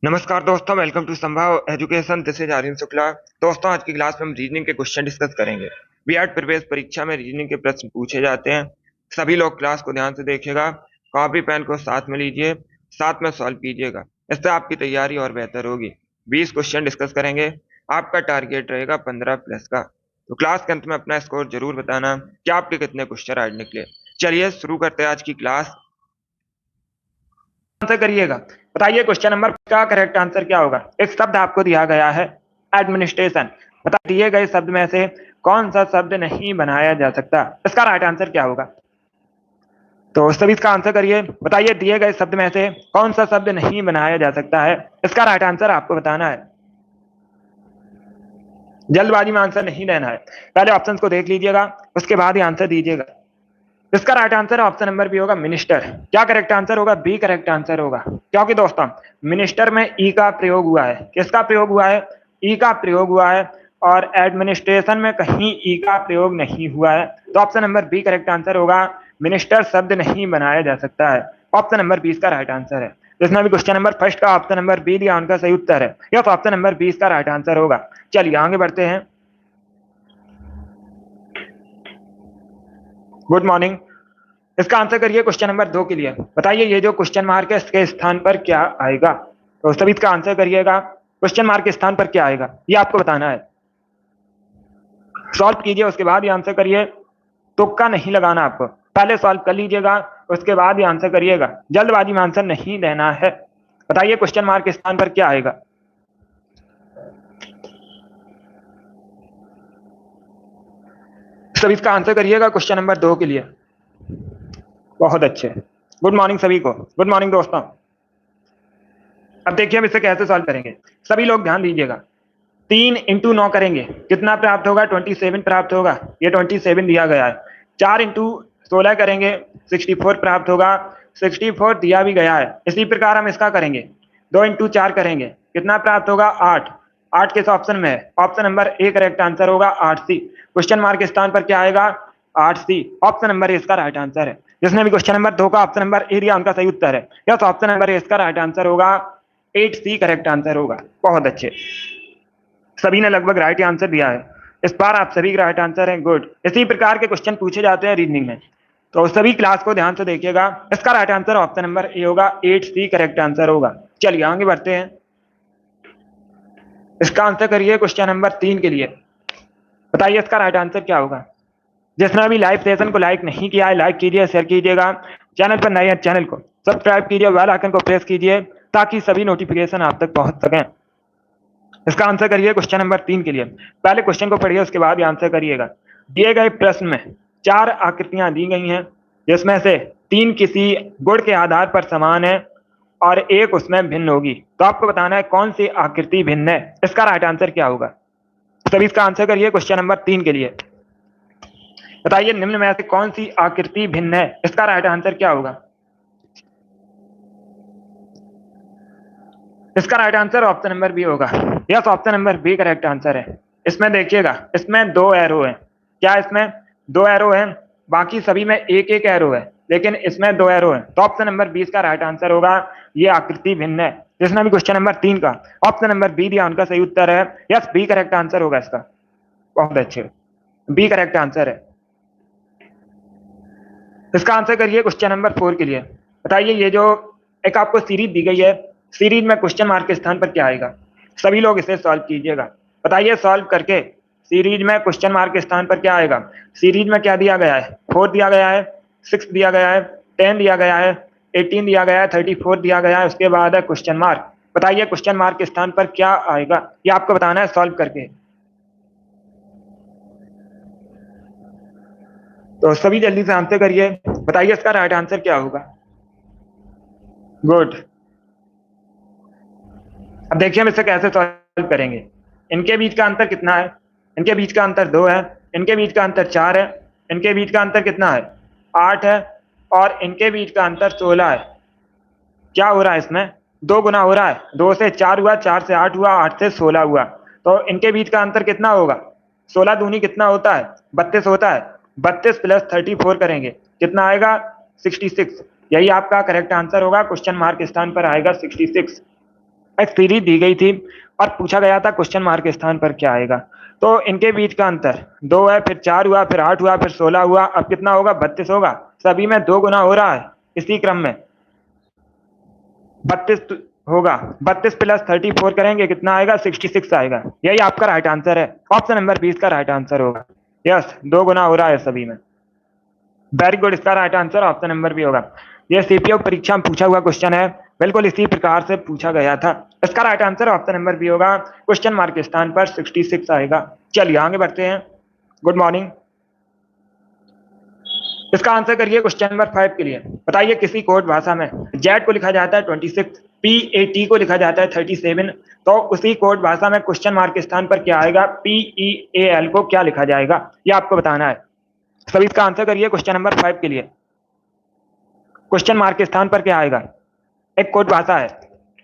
नमस्कार दोस्तों, welcome to Sambhav education. This is Aryan Shukla. दोस्तों, आज की क्लास में हम रीजनिंग के क्वेश्चन डिस्कस करेंगे। बीएड प्रवेश परीक्षा में रीजनिंग के प्रश्न पूछे जाते हैं। सभी लोग क्लास को ध्यान से देखिएगा, कॉपी पेन को साथ में लीजिए, साथ में सॉल्व कीजिएगा। इससे आपकी तैयारी और बेहतर होगी। 20 क्वेश्चन डिस्कस करेंगे। आपका टारगेट रहेगा 15 प्लस का। तो क्लास के अंत में अपना स्कोर जरूर बताना कि आपके कितने क्वेश्चन आज निकले। चलिए शुरू करते हैं आज की क्लास। आंसर करिएगा। बताइए क्वेश्चन नंबर का करेक्ट आंसर क्या होगा। एक शब्द आपको दिया गया है, एडमिनिस्ट्रेशन। बता दिए गए शब्द में से कौन सा शब्द नहीं बनाया जा सकता, इसका राइट आंसर क्या होगा। तो सभी इसका आंसर करिए। बताइए दिए गए शब्द में से कौन सा शब्द नहीं बनाया जा सकता है, इसका राइट आंसर आपको बताना है। जल्दबाजी में आंसर नहीं देना है, पहले ऑप्शन को देख लीजिएगा, उसके बाद ही आंसर दीजिएगा। इसका right answer option number B होगा, मिनिस्टर। क्या करेक्ट आंसर होगा? बी करेक्ट आंसर होगा। क्योंकि दोस्तों मिनिस्टर में ई का प्रयोग हुआ है। किसका प्रयोग हुआ है? ई का प्रयोग हुआ है। और एडमिनिस्ट्रेशन में कहीं ई का प्रयोग नहीं हुआ है। तो option number B correct answer होगा। मिनिस्टर शब्द नहीं बनाया जा सकता है। ऑप्शन नंबर 20 का राइट आंसर है। जिसने भी क्वेश्चन नंबर फर्स्ट का ऑप्शन नंबर बी दिया, उनका सही उत्तर है। यह तो ऑप्शन नंबर 20 का राइट आंसर होगा। चलिए आगे बढ़ते हैं। Good morning. इसका आंसर करिए क्वेश्चन नंबर 2 के लिए। बताइए ये जो क्वेश्चन मार्क है इसके स्थान पर क्या आएगा। तो सभी इसका आंसर करिएगा। क्वेश्चन मार्क के स्थान पर क्या आएगा ये आपको बताना है। सॉल्व कीजिए, उसके बाद ही आंसर करिए। तुक्का नहीं लगाना आपको, पहले सॉल्व कर लीजिएगा, उसके बाद ही आंसर करिएगा। जल्दबाजी में आंसर नहीं देना है। बताइए क्वेश्चन मार्क के स्थान पर क्या आएगा। सभी इसका आंसर करिएगा क्वेश्चन नंबर 2 के लिए। बहुत अच्छे। गुड मॉर्निंग सभी को। गुड मॉर्निंग दोस्तों। अब देखिए हम इसे कैसे सॉल्व करेंगे। सभी लोग ध्यान दीजिएगा। 3 × 9 करेंगे, कितना प्राप्त होगा? 27 प्राप्त होगा। ये 27 दिया गया है। 4 × 16 करेंगे, 64 प्राप्त होगा। 64 दिया भी गया है। इसी प्रकार हम इसका करेंगे। 2 × 4 करेंगे, कितना प्राप्त होगा? 8। 8 किस ऑप्शन में है? Option number A correct answer होगा, 8C। क्वेश्चन मार्क के स्थान पर क्या आएगा? 8C। ऑप्शन नंबर ए इसका राइट आंसर है। जिसने भी क्वेश्चन नंबर 2 का ऑप्शन नंबर ए दिया, उनका सही उत्तर है। यस, ऑप्शन नंबर ए इसका राइट आंसर होगा। 8C करेक्ट आंसर होगा। बहुत अच्छे, सभी ने लगभग राइट आंसर दिया है। इस बार आप सभी राइट आंसर हैं। गुड। इसी प्रकार के क्वेश्चन पूछे जाते हैं रीजनिंग में, तो सभी क्लास को ध्यान से देखिएगा। इसका right answer option number A होगा, 8C करेक्ट आंसर होगा। चलिए आगे बढ़ते हैं। इसका आंसर करिए क्वेश्चन नंबर 3 के लिए। बताइए इसका राइट आंसर क्या होगा। जिसने अभी लाइव सेशन को लाइक नहीं किया है, लाइक कीजिए, शेयर कीजिएगा। चैनल पर नए हैं, चैनल को सब्सक्राइब कीजिए, बेल आइकन को प्रेस कीजिए ताकि सभी नोटिफिकेशन आप तक पहुंच सकें। इसका आंसर करिए क्वेश्चन नंबर 3 के लिए। पहले क्वेश्चन को पढ़िए, उसके बाद आंसर करिएगा। दिए गए प्रश्न में 4 आकृतियां दी गई हैं, जिसमें से 3 किसी गुण के आधार पर समान है और एक उसमें भिन्न होगी। तो आपको बताना है कौन सी आकृति भिन्न है। इसका राइट आंसर क्या होगा। सभी इसका आंसर करिए क्वेश्चन नंबर 3 के लिए। बताइए निम्न में से कौन सी आकृति भिन्न है, इसका राइट आंसर क्या होगा। इसका right answer option number B होगा। Yes, option number B correct answer है। इसमें देखिएगा, इसमें 2 एरो है। क्या इसमें 2 एरो है? बाकी सभी में एक एक एरो है, लेकिन इसमें 2 एरो है। तो ऑप्शन नंबर 20 का राइट आंसर होगा। ये आकृति भिन्न है। जिसने भी क्वेश्चन नंबर 3 का ऑप्शन नंबर बी दिया, उनका सही उत्तर है। यस, बी करेक्ट आंसर होगा इसका। बहुत अच्छे, बी करेक्ट आंसर है। इसका आंसर करिए क्वेश्चन नंबर 4 के लिए। बताइए ये जो एक आपको सीरीज दी गई है, सीरीज में क्वेश्चन मार्क के स्थान पर क्या आएगा। सभी लोग इसे सॉल्व कीजिएगा। बताइए सॉल्व करके सीरीज में क्वेश्चन मार्क के स्थान पर क्या आएगा। सीरीज में क्या दिया गया है? 4 दिया गया है, 6 दिया गया है, 10 दिया गया है, 18 दिया गया है, 34 दिया गया है, उसके बाद है क्वेश्चन मार्क। बताइए क्वेश्चन मार्क के स्थान पर क्या आएगा, ये आपको बताना है सॉल्व करके। तो सभी जल्दी से आंसर करिए। बताइए इसका राइट आंसर क्या होगा। गुड। अब देखिए हम इसे कैसे सॉल्व करेंगे। इनके बीच का अंतर कितना है? इनके बीच का अंतर 2 है, इनके बीच का अंतर 4 है, इनके बीच का अंतर कितना है? 8 है, और इनके बीच का अंतर 16 है। क्या हो रहा है इसमें? 2 गुना हो रहा है। 2 से 4 हुआ, 4 से 8 हुआ, 8 से 16 हुआ। तो इनके बीच का अंतर कितना होगा? 16 दूनी कितना होता है? 32 होता है। 32 प्लस 34 करेंगे, कितना आएगा? 66। यही आपका करेक्ट आंसर होगा। क्वेश्चन मार्क स्थान पर आएगा 66। एक सीरीज दी गई थी और पूछा गया था क्वेश्चन मार्क के स्थान पर क्या आएगा। तो इनके बीच का अंतर 2 है, फिर 4 हुआ, फिर 8 हुआ, फिर 16 हुआ, अब कितना होगा? 32 होगा। सभी में 2 गुना हो रहा है इसी क्रम में। 32 होगा। 32 प्लस 34 करेंगे, कितना आएगा? 66 आएगा। यही आपका राइट आंसर है। ऑप्शन नंबर 20 का राइट आंसर होगा। यस, 2 गुना हो रहा है सभी में। वेरी गुड, इसका राइट आंसर ऑप्शन नंबर भी होगा। यह सीपीओ परीक्षा में पूछा हुआ क्वेश्चन है, बिल्कुल इसी प्रकार से पूछा गया था। इसका राइट आंसर ऑप्शन नंबर भी होगा। क्वेश्चन मार्क के स्थान पर 66 आएगा। चलिए आगे बढ़ते हैं। Good morning. इसका आंसर करिए क्वेश्चन नंबर 5 के लिए। बताइए किसी कोड भाषा में जेड को लिखा जाता है 26, पी ए टी को लिखा जाता है 37, तो उसी कोड भाषा में क्वेश्चन मार्क के स्थान पर क्या आएगा? पी ई ए एल को क्या लिखा जाएगा? ये आपको बताना है। सभी इसका आंसर करिए क्वेश्चन नंबर 5 के लिए। क्वेश्चन मार्क के स्थान पर क्या आएगा? एक कोड भाषा है,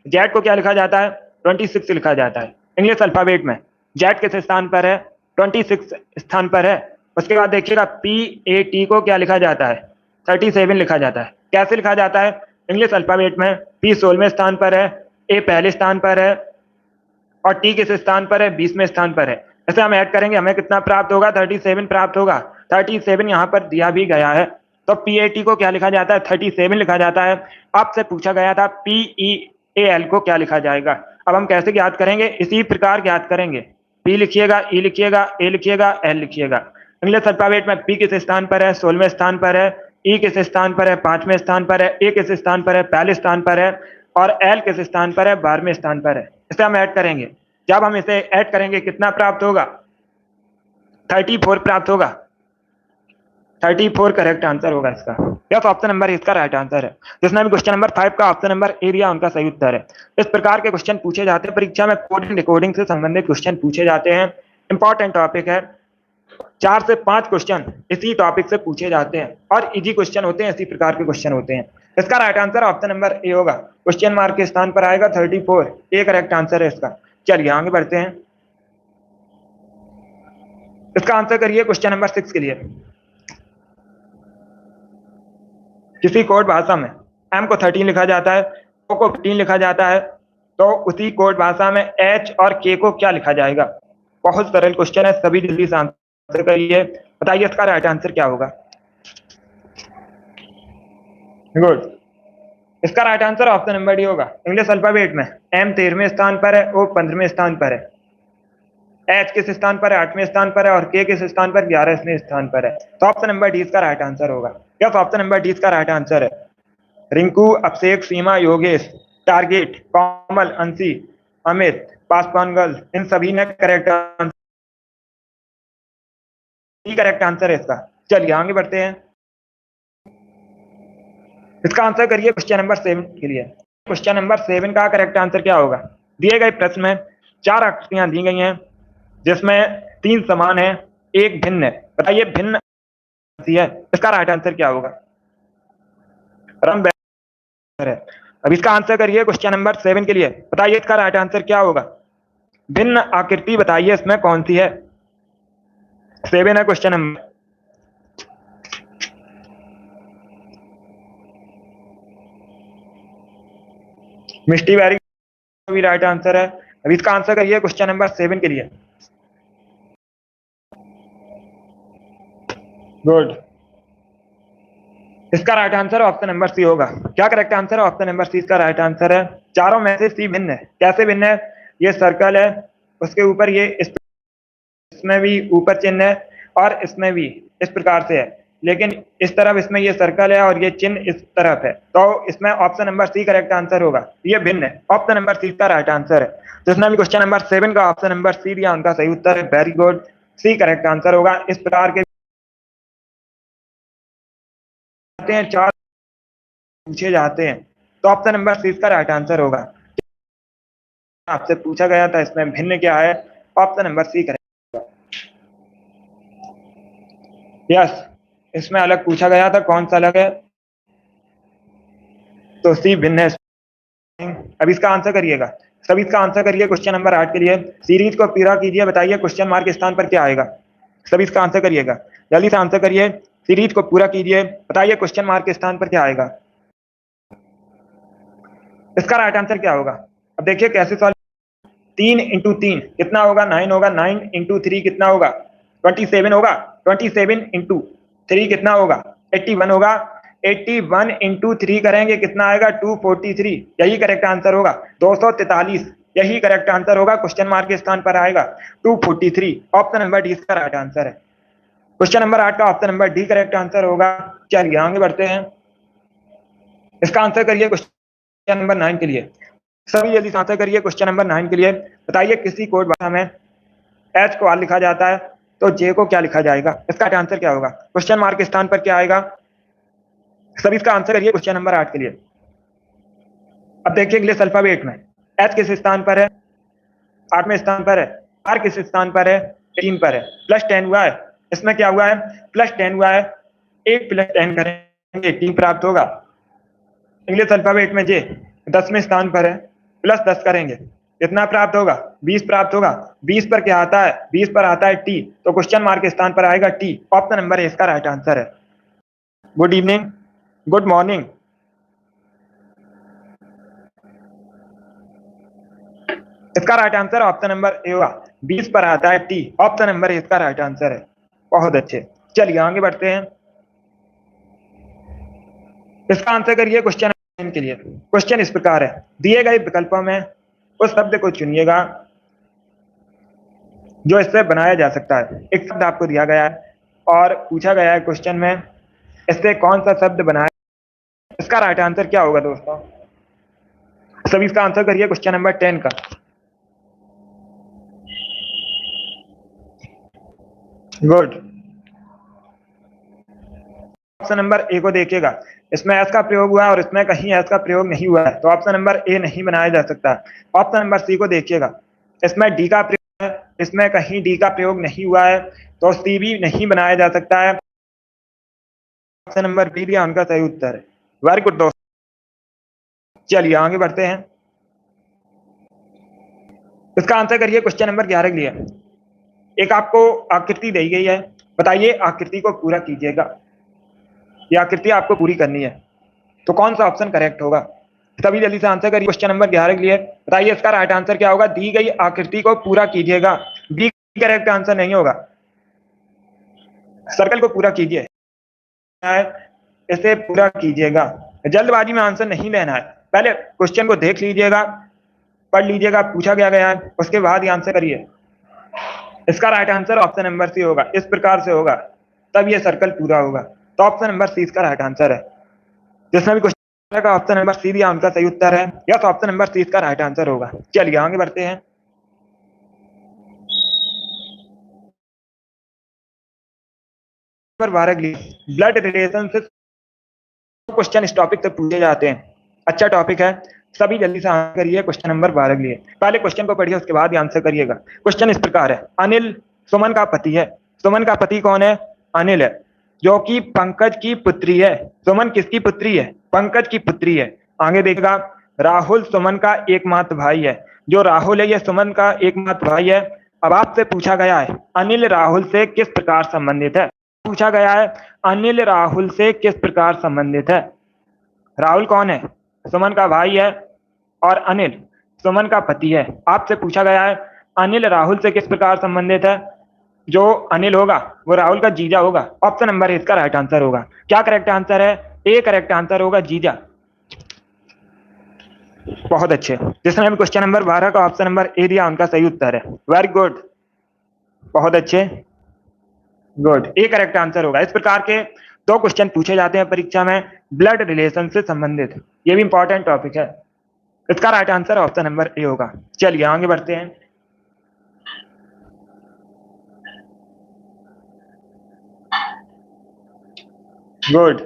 जेड को क्या लिखा जाता है? 26 लिखा जाता है इंग्लिश अल्फाबेट में। जेड किस स्थान पर है? 26 स्थान पर है। उसके बाद देखिएगा पी ए टी को क्या लिखा जाता है? 37 लिखा जाता है। कैसे लिखा जाता है? इंग्लिश अल्फाबेट में पी 16वें स्थान पर है, ए पहले स्थान पर है और टी किस स्थान पर है? 20वें स्थान पर है। ऐसे हम ऐड करेंगे, हमें कितना प्राप्त होगा? 37 प्राप्त होगा। 37 यहाँ पर दिया भी गया है, तो पीएटी को क्या लिखा जाता है? 37 लिखा जाता है। आपसे पूछा गया था पीई ए एल को क्या लिखा जाएगा। अब हम कैसे ज्ञात करेंगे? इसी प्रकार ज्ञात करेंगे। पी लिखिएगा, ई लिखिएगा, ए लिखिएगा, एल लिखिएगा। इंग्लिश अल्फाबेट में पी किस स्थान पर है? 16वें स्थान पर है। ई किस स्थान पर है? 5वें स्थान पर है। ए किस स्थान पर है? पहले स्थान पर है। और एल किस स्थान पर है? 12वें स्थान पर है। इसे हम ऐड करेंगे। जब हम इसे ऐड करेंगे कितना प्राप्त होगा? 34 प्राप्त होगा। 34 करेक्ट आंसर होगा इसका। यस, ऑप्शन नंबर इसका राइट आंसर है। जिसने भी क्वेश्चन नंबर 5 का ऑप्शन नंबर ए दिया उनका सही उत्तर है। इस प्रकार के क्वेश्चन पूछे जाते हैं परीक्षा में। कोडिंग डिकोडिंग से संबंधित क्वेश्चन पूछे जाते हैं। इंपॉर्टेंट टॉपिक है। 4 से 5 क्वेश्चन इसी टॉपिक से पूछे जाते हैं और इजी क्वेश्चन होते हैं, इसी प्रकार के क्वेश्चन होते हैं। इसका right answer option number A होगा। क्वेश्चन मार्क के स्थान पर आएगा 34। ए करेक्ट आंसर है इसका। चलिए आगे बढ़ते हैं। इसका आंसर करिए क्वेश्चन नंबर 6 के लिए। किसी कोड भाषा में एम को 13 लिखा जाता है, ओ को 15 लिखा जाता है, तो उसी कोड भाषा में एच और के को क्या लिखा जाएगा? बहुत सरल क्वेश्चन है, सभी जल्दी से आंसर करिए। बताइए इसका राइट आंसर क्या होगा? गुड, इसका right answer option number D होगा। इंग्लिश अल्फाबेट में एम 13वें स्थान पर है, ओ 15वें स्थान पर है, एच किस स्थान पर है? 8वें स्थान पर है और के किस स्थान पर? 11वें स्थान पर है। तो ऑप्शन नंबर डी इसका राइट आंसर होगा। यस, ऑप्शन नंबर डी इसका राइट आंसर है। रिंकू, अभिषेक, सीमा, योगेश, टारगेट, कोमल, अंशी, अमित, पासवान गर्ल, इन सभी ने करेक्ट आंसर है इसका। चलिए आगे बढ़ते हैं। इसका आंसर करिए क्वेश्चन नंबर 7 के लिए। क्वेश्चन नंबर 7 का करेक्ट आंसर क्या होगा? दिए गए प्रश्न में 4 आकृतियां दी गई हैं जिसमें 3 समान है, एक भिन्न है। बताइए भिन्न है, इसका राइट आंसर क्या होगा? रंग है। अब इसका आंसर करिए क्वेश्चन नंबर 7 के लिए। बताइए इसका राइट आंसर क्या होगा? भिन्न आकृति बताइए इसमें कौन सी है? 7 है क्वेश्चन नंबर। मिस्टी वेरी भी राइट आंसर है। अब इसका आंसर करिए क्वेश्चन नंबर 7 के लिए। गुड, इसका right answer option number C होगा। क्या करेक्ट आंसर है? ऑप्शन नंबर सी इसका राइट आंसर है। चारों में से सी भिन्न है। कैसे भिन्न है? ये सर्कल है, उसके ऊपर ये इसमें भी ऊपर चिन्ह है और इसमें भी इस प्रकार से है, लेकिन इस तरफ इसमें ये सर्कल है और ये चिन्ह इस तरफ है, तो इसमें option number C correct answer होगा। ये भिन्न है। ऑप्शन नंबर सी का राइट आंसर है। जिसने भी क्वेश्चन नंबर 7 का ऑप्शन नंबर सी दिया उनका सही उत्तर है। Very good, C correct answer होगा। इस प्रकार के 4 पूछे जाते हैं, तो ऑप्शन नंबर सी इसका राइट आंसर होगा। आपसे पूछा गया था इसमें भिन्न क्या है? Option number C correct. Yes, इसमें अलग पूछा गया था, कौन सा अलग है? तो सी भिन्न है। अब इसका आंसर करिएगा। सब इसका आंसर करिए क्वेश्चन नंबर 8 के लिए। सीरीज को पूरा कीजिए, बताइए क्वेश्चन मार्क के स्थान पर क्या आएगा? सब इसका आंसर करिएगा, जल्दी से आंसर करिए। सीरीज को पूरा कीजिए, बताइए क्वेश्चन मार्क के स्थान पर क्या आएगा? इसका राइट आंसर क्या होगा? अब देखिए कैसे सॉल्व, 3 इंटू 3 कितना होगा, 9 होगा, 9 इंटू 3 कितना होगा, 27 होगा, 27 इंटू 3 कितना होगा, 81 होगा, 81 इंटू 3 करेंगे कितना आएगा, 243, यही करेक्ट आंसर होगा, 243, यही करेक्ट आंसर होगा, क्वेश्चन मार्क के स्थान पर आएगा 243, ऑप्शन नंबर डी इसका राइट आंसर है। क्वेश्चन नंबर 8 का option number D correct answer होगा। चलिए आगे बढ़ते हैं, इसका आंसर करिए क्वेश्चन नंबर 9 के लिए, सभी जल्दी से आंसर करिए क्वेश्चन नंबर 9 के लिए। बताइए किसी कोड भाषा में एच को आर लिखा जाता है तो जे को क्या लिखा जाएगा, इसका आंसर क्या होगा, क्वेश्चन मार्क के स्थान पर क्या आएगा, सभी इसका आंसर करिए क्वेश्चन नंबर 8 के लिए। अब देखिए इंग्लिश अल्फाबेट में एच किस स्थान पर है, 8वें स्थान पर है, आर किस स्थान पर है, 3 पर है, प्लस 10 हुआ है, इसमें क्या हुआ है, प्लस 10 हुआ है, 8 प्लस 10 करेंगे 3 प्राप्त होगा। इंग्लिश अल्फाबेट में जे 10वें स्थान पर है, प्लस 10 करेंगे कितना प्राप्त होगा, 20 प्राप्त होगा, 20 पर क्या आता है, 20 पर आता है टी, तो क्वेश्चन मार्क के स्थान पर आएगा टी, ऑप्शन नंबर ए इसका राइट आंसर है। गुड इवनिंग, गुड मॉर्निंग, इसका right answer option number A होगा, 20 पर आता है टी, ऑप्शन नंबर ए इसका राइट आंसर है। बहुत अच्छे, चलिए आगे बढ़ते हैं, इसका आंसर करिए क्वेश्चन के लिए। क्वेश्चन इस प्रकार है, दिए गए विकल्पों में उस शब्द को चुनिएगा जो इससे बनाया जा सकता है। एक शब्द आपको दिया गया है और पूछा गया है क्वेश्चन में इससे कौन सा शब्द बनाया, इसका राइट आंसर क्या होगा दोस्तों, सभी इसका आंसर करिए क्वेश्चन नंबर 10 का। गुड, ऑप्शन नंबर ए को देखिएगा, इसमें एस का प्रयोग हुआ है और इसमें कहीं एस का प्रयोग नहीं हुआ है, तो ऑप्शन नंबर ए नहीं बनाया जा सकता। ऑप्शन नंबर सी को देखिएगा, इसमें डी का प्रयोग है, इसमें कहीं डी का प्रयोग नहीं हुआ है, तो सी भी नहीं बनाया जा सकता है। ऑप्शन नंबर बी दिया उनका सही उत्तर है। वेरी गुड दोस्तों, चलिए आगे बढ़ते हैं, इसका आंसर करिए क्वेश्चन नंबर 11 के लिए। एक आपको आकृति दी गई है, बताइए आकृति को पूरा कीजिएगा, ये आकृति आपको पूरी करनी है, तो कौन सा ऑप्शन करेक्ट होगा, सभी जल्दी से आंसर करिए क्वेश्चन नंबर 11 के लिए। बताइए इसका राइट आंसर क्या होगा, दी गई आकृति को पूरा कीजिएगा, बी करेक्ट आंसर नहीं होगा, सर्कल को पूरा कीजिए, इसे पूरा कीजिएगा, जल्दबाजी में आंसर नहीं लेना है, पहले क्वेश्चन को देख लीजिएगा, पढ़ लीजिएगा पूछा गया है, उसके बाद ही आंसर करिए। इसका right answer option number C होगा, इस प्रकार से होगा तब ये सर्कल पूरा होगा, तो ऑप्शन नंबर सी इसका राइट आंसर है। जिसमें भी क्वेश्चन का ऑप्शन नंबर सी दिया उनका सही उत्तर है, या तो ऑप्शन नंबर सी इसका राइट आंसर होगा। चलिए आगे बढ़ते हैं, ब्लड रिलेशनशिप क्वेश्चन इस टॉपिक से पूछे जाते हैं, अच्छा टॉपिक है, सभी जल्दी से आंसर करिए क्वेश्चन नंबर 12 के लिए। पहले क्वेश्चन को पढ़िए उसके बाद ही आंसर करिएगा। क्वेश्चन इस प्रकार है, अनिल सुमन का पति है, सुमन का पति कौन है, अनिल है, जो कि पंकज की पुत्री है। सुमन किसकी पुत्री है, पंकज की पुत्री है। आगे देखिएगा, राहुल सुमन का एकमात्र भाई है, जो राहुल है ये सुमन का एकमात्र भाई है। अब आपसे पूछा गया है अनिल राहुल से किस प्रकार संबंधित है, पूछा गया है अनिल राहुल से किस प्रकार संबंधित है। राहुल कौन है, सुमन का भाई है, और अनिल सुमन का पति है। आपसे पूछा गया है अनिल राहुल से किस प्रकार संबंधित है, जो अनिल होगा वो राहुल का जीजा होगा, ऑप्शन नंबर इसका राइट आंसर होगा। क्या करेक्ट आंसर है, ए करेक्ट आंसर होगा, जीजा। बहुत अच्छे, जिसने भी क्वेश्चन नंबर 12 का ऑप्शन नंबर ए दिया उनका सही उत्तर है, वेरी गुड, बहुत अच्छे, गुड, ए करेक्ट आंसर होगा। इस प्रकार के 2 क्वेश्चन पूछे जाते हैं परीक्षा में ब्लड रिलेशन से संबंधित, ये भी इंपॉर्टेंट टॉपिक है, इसका right answer option number A होगा। चलिए आगे बढ़ते हैं, गुड,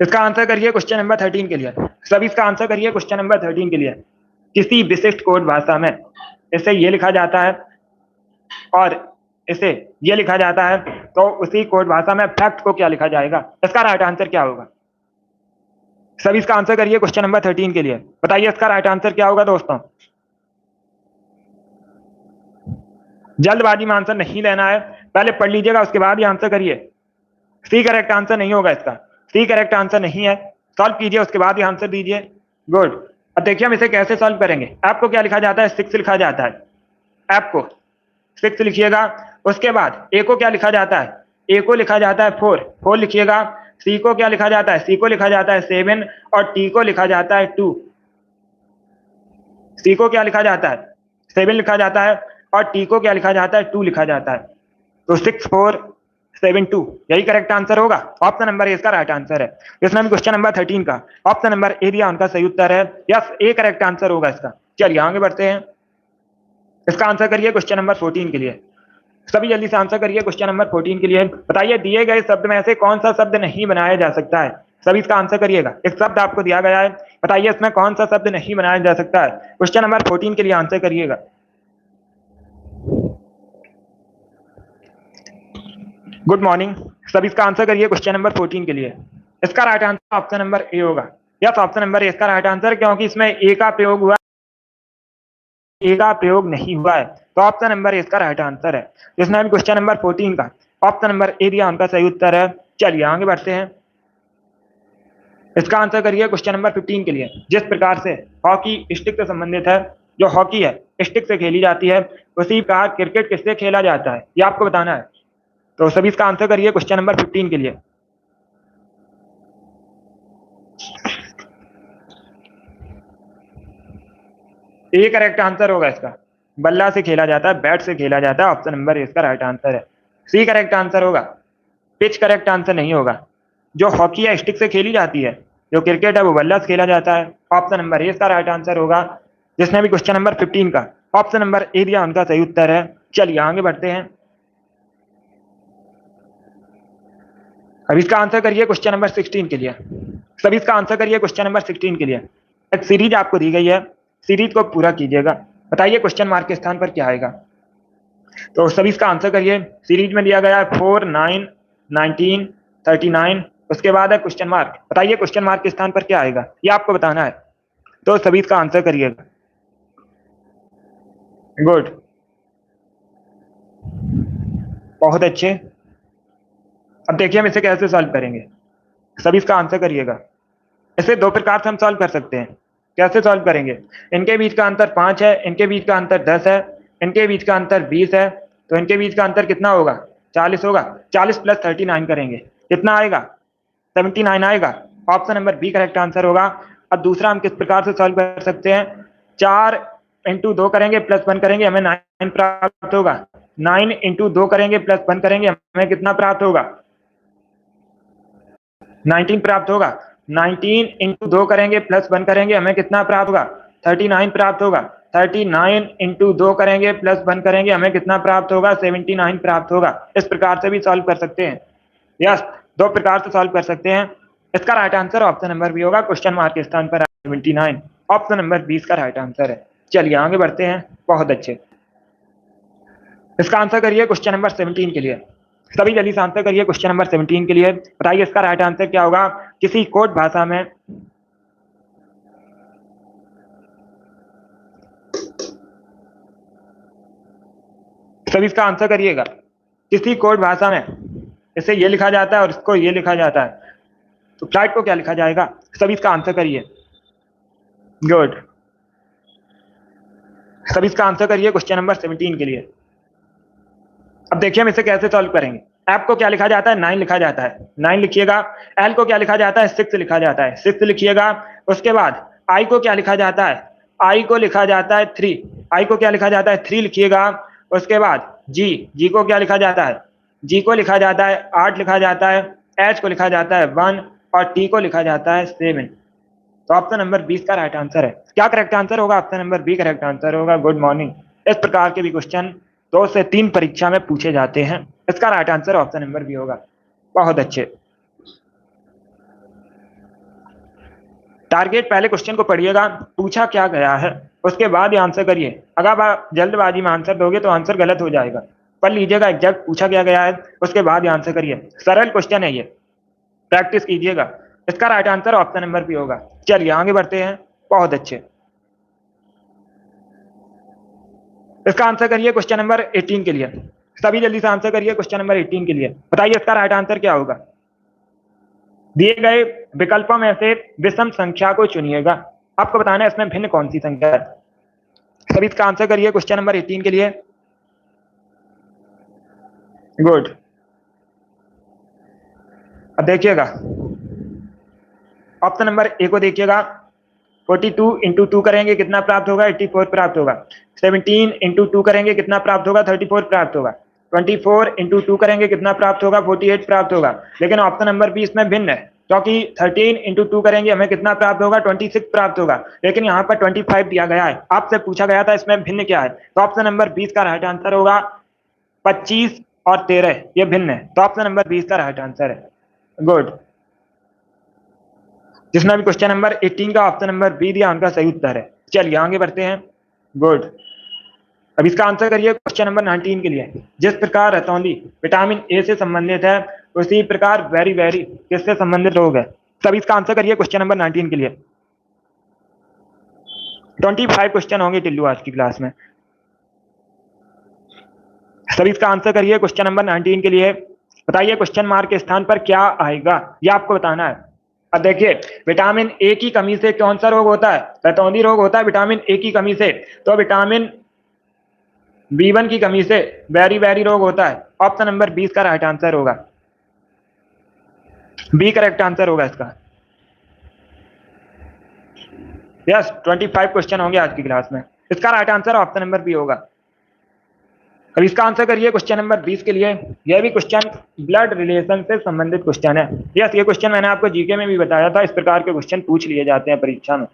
इसका आंसर करिए क्वेश्चन नंबर 13 के लिए, सभी इसका आंसर करिए क्वेश्चन नंबर 13 के लिए। किसी विशिष्ट कोड भाषा में इसे ये लिखा जाता है और इसे ये लिखा जाता है, तो उसी कोड भाषा में फैक्ट को क्या लिखा जाएगा, इसका राइट आंसर क्या होगा, सभी इसका आंसर करिए क्वेश्चन नंबर 13 के लिए। बताइए इसका राइट आंसर क्या होगा दोस्तों, जल्दबाजी में आंसर नहीं लेना है, पहले पढ़ लीजिएगा उसके बाद ही आंसर करिए। सी करेक्ट आंसर नहीं होगा, इसका सी करेक्ट आंसर नहीं है, सॉल्व कीजिए उसके बाद ही आंसर दीजिए। गुड, अब देखिए हम इसे कैसे सॉल्व करेंगे। ऐप को क्या लिखा जाता है, 6 लिखा जाता है, ऐप को 6 लिखिएगा। उसके बाद ए को क्या लिखा जाता है, ए को लिखा जाता है 4 लिखिएगा। सी को क्या लिखा जाता है, सी को लिखा जाता है 7 और टी को लिखा जाता है 2। सी को क्या लिखा जाता है, 7 लिखा जाता है और टी को क्या लिखा जाता है, 2 लिखा जाता है। तो 6 4 7 2 यही करेक्ट आंसर होगा। ऑप्शन नंबर ए इसका राइट आंसर है। इसमें हम क्वेश्चन नंबर 13 का ऑप्शन नंबर ए दिया, उनका सही उत्तर है। यस, ए करेक्ट आंसर होगा इसका। चलिए आगे बढ़ते हैं। इसका आंसर करिए क्वेश्चन नंबर 14 के लिए। सभी जल्दी से आंसर करिए क्वेश्चन नंबर 14 के लिए। बताइए दिए गए शब्द में से कौन सा शब्द नहीं बनाया जा सकता है। सभी इसका आंसर करिएगा। एक शब्द आपको दिया गया है, बताइए इसमें कौन सा शब्द नहीं बनाया जा सकता है। क्वेश्चन नंबर 14 के लिए आंसर करिएगा। गुड मॉर्निंग, सभी इसका आंसर करिए क्वेश्चन नंबर 14 के लिए। इसका right answer option number A होगा। यस, ऑप्शन नंबर ए इसका राइट आंसर, क्योंकि इसमें ए का प्रयोग हुआ, ए का प्रयोग नहीं हुआ है, तो ऑप्शन नंबर ए इसका राइट आंसर है। जिसने अभी क्वेश्चन नंबर 14 का ऑप्शन नंबर ए दिया, उनका सही उत्तर है। चलिए आगे बढ़ते हैं। इसका आंसर करिए क्वेश्चन नंबर 15 के लिए। जिस प्रकार से हॉकी स्टिक से संबंधित है, जो हॉकी है स्टिक से खेली जाती है, उसी प्रकार क्रिकेट किससे खेला जाता है, ये आपको बताना है। तो सभी इसका आंसर करिए क्वेश्चन नंबर 15 के लिए। ए करेक्ट आंसर होगा इसका। बल्ला से खेला जाता है, बैट से खेला जाता है, ऑप्शन नंबर ए इसका राइट आंसर है। सी करेक्ट आंसर होगा। पिच करेक्ट आंसर नहीं होगा। जो हॉकी है स्टिक से खेली जाती है, जो क्रिकेट है वो बल्ला से खेला जाता है, ऑप्शन नंबर ए इसका राइट आंसर होगा। जिसने भी क्वेश्चन नंबर 15 का ऑप्शन नंबर ए दिया, उनका सही उत्तर है। चलिए आगे बढ़ते हैं। अब इसका आंसर करिए क्वेश्चन नंबर 16 के लिए। सभी इसका आंसर करिए क्वेश्चन नंबर 16 के लिए। एक सीरीज आपको दी गई है, सीरीज को पूरा कीजिएगा। बताइए क्वेश्चन मार्क के स्थान पर क्या आएगा। तो सभी इसका आंसर करिए। सीरीज में दिया गया है 4 9 19 39, उसके बाद है क्वेश्चन मार्क। बताइए क्वेश्चन मार्क के स्थान पर क्या आएगा, ये आपको बताना है। तो सभी इसका आंसर करिएगा। गुड, बहुत अच्छे। अब देखिए हम इसे कैसे सॉल्व करेंगे। सभी इसका आंसर करिएगा। इसे दो प्रकार से हम सॉल्व कर सकते हैं। कैसे सॉल्व करेंगे, इनके बीच का अंतर 5 है, इनके बीच का अंतर 10 है, इनके बीच का अंतर 20 है, तो इनके बीच का अंतर कितना होगा, 40 होगा। 40 प्लस 39 करेंगे, कितना आएगा, 79 आएगा। Option number B correct answer होगा। अब दूसरा हम किस प्रकार से सॉल्व कर सकते हैं, 4 इंटू 2 करेंगे प्लस 1 करेंगे, हमें 9 प्राप्त होगा। 9 इंटू 2 करेंगे प्लस 1 करेंगे, हमें कितना प्राप्त होगा, 19 प्राप्त होगा। 19 इंटू 2 करेंगे प्लस 1 करेंगे, हमें कितना प्राप्त होगा, 39 प्राप्त होगा। 39 इंटू 2 करेंगे प्लस 1 करेंगे, हमें कितना प्राप्त होगा, 79 प्राप्त होगा। इस प्रकार से भी सॉल्व कर सकते हैं। यस, दो प्रकार से सॉल्व कर सकते हैं। इसका right answer option number B होगा। क्वेश्चन मार्क के स्थान पर 79, ऑप्शन नंबर 20 का राइट आंसर है। चलिए आगे बढ़ते हैं। बहुत अच्छे। इसका आंसर करिए क्वेश्चन नंबर 17 के लिए। सभी जल्दी से आंसर करिए क्वेश्चन नंबर 17 के लिए। बताइए इसका राइट आंसर क्या होगा। किसी कोड भाषा में सभी इसका आंसर करिएगा। किसी कोड भाषा में इसे ये लिखा जाता है और इसको ये लिखा जाता है, तो फ्लाइट को क्या लिखा जाएगा। सभी इसका आंसर करिए। गुड, सभी इसका आंसर करिए क्वेश्चन नंबर 17 के लिए। अब देखिए हम इसे कैसे सॉल्व करेंगे। ऐप को क्या लिखा जाता है, 9 लिखा जाता है, 9 लिखिएगा। एल को क्या लिखा जाता है, 6 लिखा जाता है, 6 लिखिएगा। उसके बाद आई को क्या लिखा जाता है, आई को लिखा जाता है 3, आई को क्या लिखा जाता है, 3 लिखिएगा। उसके बाद जी, जी को क्या लिखा जाता है, जी को लिखा जाता है 8 लिखा जाता है। एच को लिखा जाता है 1 और टी को लिखा जाता है 7। तो ऑप्शन नंबर 20 का राइट आंसर है। क्या करेक्ट आंसर होगा, option number B correct answer होगा। Good morning. इस प्रकार के भी क्वेश्चन 2 से 3 परीक्षा में पूछे जाते हैं। इसका right answer option number B होगा। बहुत अच्छे। टारगेट पहले क्वेश्चन को पढ़िएगा, पूछा क्या गया है, उसके बाद ही आंसर करिए। अगर आप जल्दबाजी में आंसर दोगे तो आंसर गलत हो जाएगा। पढ़ लीजिएगा एग्जैक्ट पूछा क्या गया है, उसके बाद ही आंसर करिए। सरल क्वेश्चन है ये, प्रैक्टिस कीजिएगा। इसका right answer option number B होगा। चलिए आगे बढ़ते हैं। बहुत अच्छे। इसका आंसर करिए क्वेश्चन नंबर 18 के लिए। सभी जल्दी से आंसर करिए क्वेश्चन नंबर 18 के लिए। बताइए इसका राइट आंसर क्या होगा। दिए गए विकल्पों में से विषम संख्या को चुनिएगा। आपको बताना है इसमें भिन्न कौन सी संख्या है। सभी इसका आंसर करिए क्वेश्चन नंबर 18 के लिए। गुड। अब देखिएगा ऑप्शन नंबर ए को देखिएगा। 42 इंटू 2 करेंगे कितना प्राप्त होगा? 84 प्राप्त होगा। 17 इंटू 2 करेंगे कितना प्राप्त होगा? 34 प्राप्त होगा। 24 इंटू 2 करेंगे कितना प्राप्त होगा? 48 प्राप्त होगा। लेकिन ऑप्शन नंबर बी इसमें भिन्न है, क्योंकि 13 इंटू 2 करेंगे हमें कितना प्राप्त होगा? 26 प्राप्त होगा। लेकिन यहाँ पर 25 दिया गया है। आपसे पूछा गया था इसमें भिन्न क्या है, तो ऑप्शन नंबर 20 का राइट आंसर होगा 25 और 13 ये भिन्न है, तो ऑप्शन नंबर 20 का राइट आंसर है। गुड। जिसने भी क्वेश्चन नंबर 18 का ऑप्शन नंबर बी दिया उनका सही उत्तर है। चलिए आगे बढ़ते हैं। गुड। अब इसका आंसर करिए क्वेश्चन नंबर 19 के लिए। जिस प्रकार रतौंधी विटामिन ए से संबंधित है, उसी प्रकार वेरी वेरी किससे संबंधित रोग है? सभी इसका आंसर करिए क्वेश्चन नंबर 19 के लिए। 25 क्वेश्चन होंगे टिल्लू आज की क्लास में। सभी इसका आंसर करिए क्वेश्चन नंबर 19 के लिए। बताइए क्वेश्चन मार्क के स्थान पर क्या आएगा, ये आपको बताना है। अब देखिए विटामिन ए की कमी से कौन सा रोग होता है? रतौंधी रोग होता है विटामिन ए की कमी से। तो विटामिन B1 की कमी से वेरी वेरी रोग होता है। ऑप्शन नंबर 20 का राइट आंसर होगा, बी करेक्ट आंसर होगा इसका। यस 25 क्वेश्चन होंगे आज की क्लास में। इसका right answer option number B होगा। अब इसका आंसर करिए क्वेश्चन नंबर 20 के लिए। यह भी क्वेश्चन ब्लड रिलेशन से संबंधित क्वेश्चन है। यस ये क्वेश्चन मैंने आपको जीके में भी बताया था, इस प्रकार के क्वेश्चन पूछ लिए जाते हैं परीक्षा में।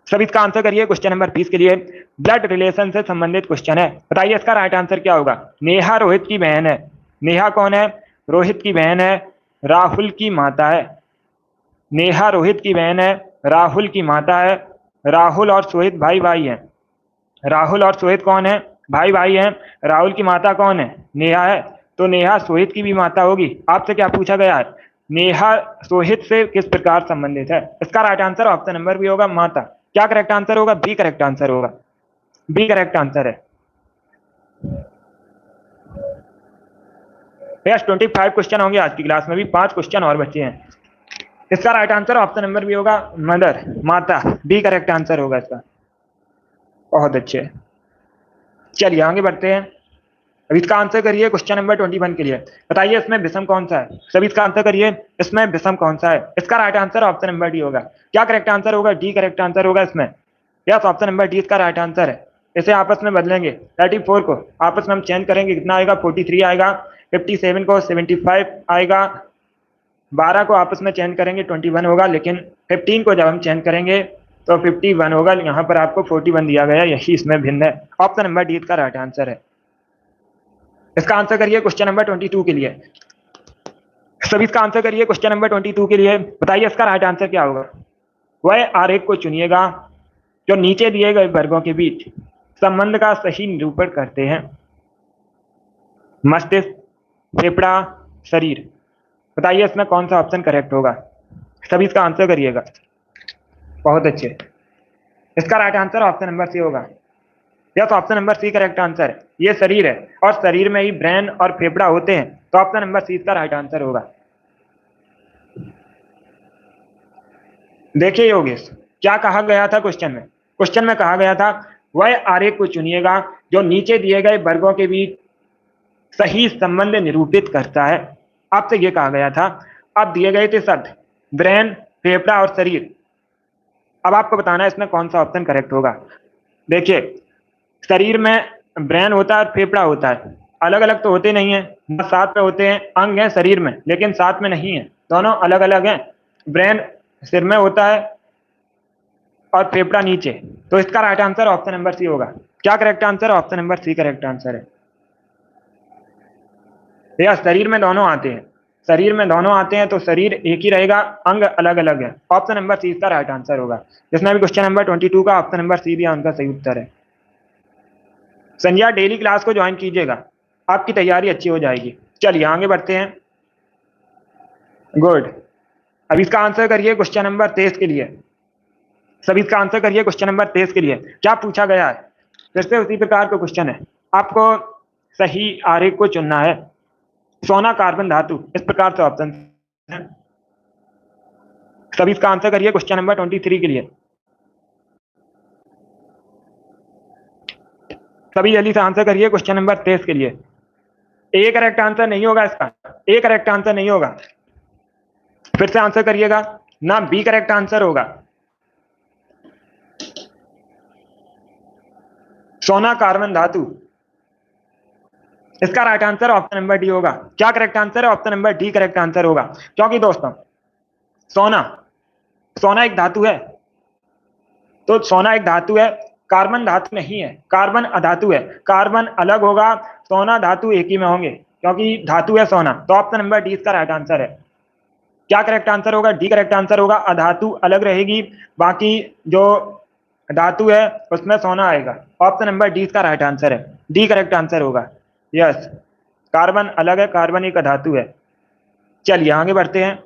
सब इसका आंसर करिए क्वेश्चन नंबर 20 के लिए। ब्लड रिलेशन से संबंधित क्वेश्चन है। बताइए इसका राइट आंसर क्या होगा? नेहा रोहित की बहन है। नेहा कौन है? रोहित की बहन है, राहुल की माता है। नेहा रोहित की बहन है, राहुल की माता है। राहुल और सोहित भाई भाई हैं। राहुल और सोहित कौन है? भाई भाई हैं। राहुल की माता कौन है? नेहा है। तो नेहा सोहित की भी माता होगी। आपसे क्या पूछा गया है? नेहा सोहित से किस प्रकार संबंधित है? इसका राइट आंसर ऑप्शन नंबर भी होगा माता। क्या करेक्ट आंसर होगा? बी करेक्ट आंसर होगा, बी करेक्ट आंसर है। यस 25 क्वेश्चन होंगे आज की क्लास में भी, 5 क्वेश्चन और बचे हैं। इसका राइट आंसर ऑप्शन नंबर भी होगा मदर, माता, बी करेक्ट आंसर होगा इसका। बहुत अच्छे। चलिए आगे बढ़ते हैं। अब इसका आंसर करिए क्वेश्चन नंबर 21 के लिए। बताइए इसमें विषम कौन सा है? सभी इसका आंसर करिए, इसमें विषम कौन सा है? इसका right answer option number D होगा। क्या करेक्ट आंसर होगा? डी करेक्ट आंसर होगा इसमें। यस ऑप्शन नंबर डी इसका राइट आंसर है। इसे आपस में बदलेंगे, 34 को आपस में हम चेंज करेंगे, कितना आएगा? 43 आएगा। 57 को 75 आएगा। 12 को आपस में चेंज करेंगे 21 होगा, लेकिन 15 को जब हम चेंज करेंगे तो 51 होगा। यहाँ पर आपको 41 दिया गया, यही इसमें भिन्न है। ऑप्शन नंबर डी इसका राइट आंसर है। इसका आंसर करिए क्वेश्चन नंबर 22 के लिए। सभी इसका आंसर करिए क्वेश्चन नंबर 22 के लिए। बताइए इसका राइट आंसर क्या होगा? वह आरेख को चुनिएगा जो नीचे दिए गए वर्गों के बीच संबंध का सही निरूपण करते हैं। मस्तिष्क, फेफड़ा, शरीर। बताइए इसमें कौन सा ऑप्शन करेक्ट होगा? सभी इसका आंसर करिएगा। बहुत अच्छे। इसका right answer option number C होगा। Yes option number C correct answer है। ये शरीर है और शरीर में ही ब्रेन और फेफड़ा होते हैं, तो ऑप्शन नंबर सी इसका राइट आंसर होगा। देखिए योगेश क्या कहा गया था क्वेश्चन में? क्वेश्चन में कहा गया था वह आरेख को चुनिएगा जो नीचे दिए गए वर्गों के बीच सही संबंध निरूपित करता है। आपसे ये कहा गया था। अब दिए गए थे शब्द ब्रेन, फेफड़ा और शरीर। अब आपको बताना है इसमें कौन सा ऑप्शन करेक्ट होगा। देखिए शरीर में ब्रेन होता है और फेफड़ा होता है, अलग अलग तो होते नहीं है, साथ में होते हैं। अंग है शरीर में लेकिन साथ में नहीं है, दोनों अलग अलग हैं। ब्रेन सिर में होता है और फेफड़ा नीचे, तो इसका right answer option number C होगा। क्या correct answer? Option number C correct answer है। या शरीर में दोनों आते हैं, शरीर में दोनों आते हैं तो शरीर एक ही रहेगा, अंग अलग अलग है। ऑप्शन नंबर सी इसका राइट आंसर होगा। जिसने भी क्वेश्चन नंबर 22 का ऑप्शन नंबर सी दिया उनका सही उत्तर है। संजय डेली क्लास को ज्वाइन कीजिएगा, आपकी तैयारी अच्छी हो जाएगी। चलिए आगे बढ़ते हैं। गुड। अब इसका आंसर करिए क्वेश्चन नंबर 23 के लिए। सभी इसका आंसर करिए क्वेश्चन नंबर 23 के लिए। क्या पूछा गया है? फिर से उसी प्रकार का क्वेश्चन है, आपको सही आरेख को चुनना है। सोना, कार्बन धातु, इस प्रकार से ऑप्शन है। सभी इसका आंसर करिए क्वेश्चन नंबर 23 के लिए। सभी जल्दी से आंसर करिए क्वेश्चन नंबर 23 के लिए। ए करेक्ट आंसर नहीं होगा इसका, ए करेक्ट आंसर नहीं होगा। फिर से आंसर करिएगा ना, बी करेक्ट आंसर होगा। सोना कार्बन धातु, इसका right answer option number D होगा। क्या करेक्ट आंसर है? Option number D correct answer होगा। क्योंकि दोस्तों सोना, सोना एक धातु है, तो सोना एक धातु है, कार्बन धातु नहीं है, कार्बन अधातु है। कार्बन अलग होगा, सोना धातु एक ही में होंगे, क्योंकि धातु है सोना। तो ऑप्शन नंबर डी इसका राइट आंसर है। क्या करेक्ट आंसर होगा? डी करेक्ट आंसर होगा। अधातु अलग रहेगी, बाकी जो धातु है उसमें सोना आएगा। ऑप्शन नंबर डी इसका राइट आंसर है, डी करेक्ट आंसर होगा। यस, कार्बन अलग है, कार्बन एक धातु है। चलिए आगे बढ़ते हैं,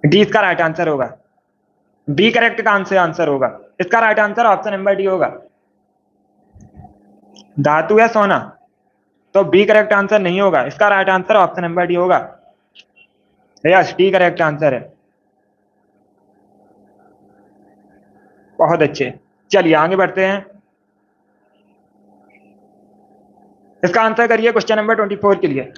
डी इसका राइट आंसर होगा। बी करेक्ट का आंसर होगा। इसका right answer option number D होगा। धातु है सोना, तो बी करेक्ट आंसर नहीं होगा। इसका right answer option number D होगा। यस, डी करेक्ट आंसर है। बहुत अच्छे, चलिए आगे बढ़ते हैं। इसका आंसर करिए क्वेश्चन नंबर 24 के लिए।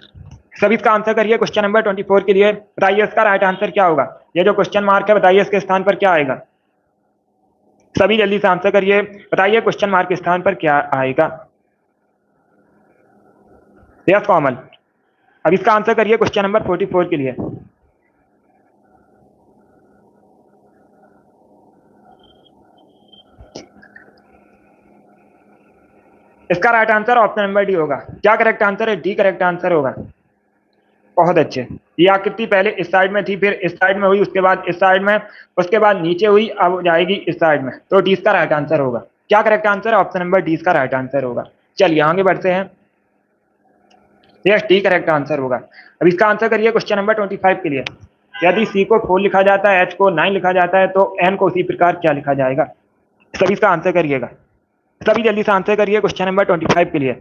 सभी इसका आंसर करिए क्वेश्चन नंबर 24 के लिए। बताइए इसका राइट आंसर क्या होगा। ये जो क्वेश्चन मार्क है, बताइए इसके स्थान पर क्या आएगा। सभी जल्दी से आंसर करिए, बताइए क्वेश्चन मार्क के स्थान पर क्या आएगा। यस कॉमल, अब इसका आंसर करिए क्वेश्चन नंबर 44 के लिए। इसका right answer option number D होगा। क्या करेक्ट आंसर है? डी करेक्ट आंसर होगा। बहुत अच्छे। ये आकृति पहले इस साइड में थी, फिर इस साइड में हुई, उसके बाद इस साइड में, उसके बाद नीचे हुई, अब जाएगी इस साइड में। तो डी इसका राइट आंसर होगा। क्या करेक्ट आंसर है? ऑप्शन नंबर डी इसका राइट आंसर होगा। चलिए आगे बढ़ते हैं। यस, डी करेक्ट आंसर होगा। अब इसका आंसर करिए क्वेश्चन नंबर 25 के लिए। यदि सी को 4 लिखा जाता है, एच को 9 लिखा जाता है, तो एन को उसी प्रकार क्या लिखा जाएगा। सभी इसका आंसर करिएगा, सभी जल्दी से आंसर करिए क्वेश्चन नंबर 25 के लिए।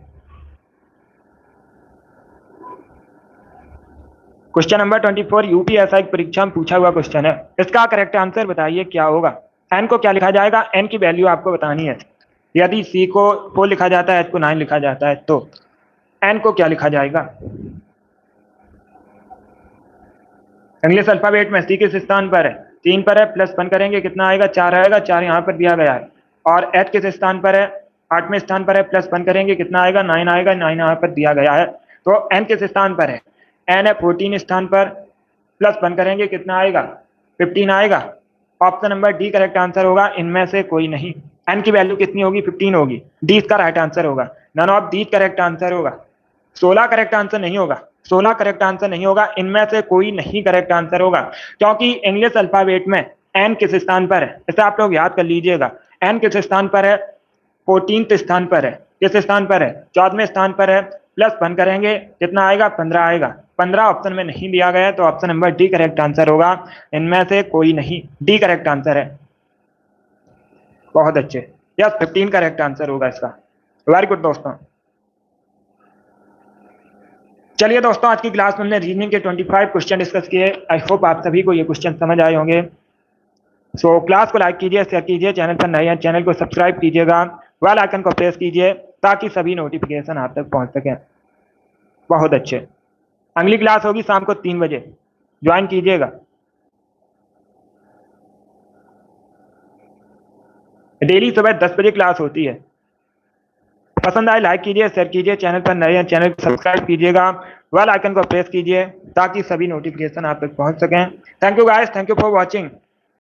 क्वेश्चन नंबर 24 यूपीएसआई की परीक्षा में पूछा हुआ क्वेश्चन है। इसका करेक्ट आंसर बताइए क्या होगा। एन को क्या लिखा जाएगा, एन की वैल्यू आपको बतानी है। यदि सी को 4 लिखा जाता है, एच को 9 लिखा जाता है, तो एन को क्या लिखा जाएगा। इंग्लिश अल्फाबेट में सी किस स्थान पर है? 3 पर है, प्लस 1 करेंगे कितना आएगा? 4 आएगा, 4 यहाँ पर दिया गया है। और एच किस स्थान पर है? 8वें स्थान पर है, प्लस 1 करेंगे कितना आएगा? 9 आएगा, 9 यहाँ पर दिया गया है। तो एन किस स्थान पर है? एन है 14 स्थान पर, प्लस 1 करेंगे कितना आएगा? 15 आएगा। Option number D correct answer होगा, इनमें से कोई नहीं। एन की वैल्यू कितनी होगी? 15 होगी। डी इसका राइट आंसर होगा। None of the correct answer होगा। 16 करेक्ट आंसर नहीं होगा, 16 करेक्ट आंसर नहीं होगा, इनमें से कोई नहीं करेक्ट आंसर होगा। क्योंकि इंग्लिश अल्फाबेट में एन किस स्थान पर है, इसे आप लोग याद कर लीजिएगा। एन किस स्थान पर है? 14th स्थान पर है। किस स्थान पर है? 14वें स्थान पर है। प्लस 1 करेंगे कितना आएगा? 15 आएगा। 15 ऑप्शन में नहीं दिया गया, तो option number D correct answer होगा। इनमें से कोई नहीं, डी करेक्ट आंसर है। बहुत अच्छे, यस 15 करेक्ट आंसर होगा इसका। वेरी गुड दोस्तों। चलिए दोस्तों, आज की क्लास में हमने रीजनिंग के 25 क्वेश्चन डिस्कस किए। आई होप आप सभी को ये क्वेश्चन समझ आए होंगे। सो क्लास को लाइक कीजिए, शेयर कीजिए, चैनल पर नए हैं चैनल को सब्सक्राइब कीजिएगा, बेल आइकन को प्रेस कीजिए ताकि सभी नोटिफिकेशन आप तक पहुंच सकें। बहुत अच्छे। अगली क्लास होगी शाम को 3 बजे, ज्वाइन कीजिएगा। डेली सुबह 10 बजे क्लास होती है। पसंद आए लाइक कीजिए, शेयर कीजिए, चैनल पर नए हैं चैनल को सब्सक्राइब कीजिएगा, बेल आइकन को प्रेस कीजिए ताकि सभी नोटिफिकेशन आप तक पहुंच सकें। Thank you guys, thank you for watching.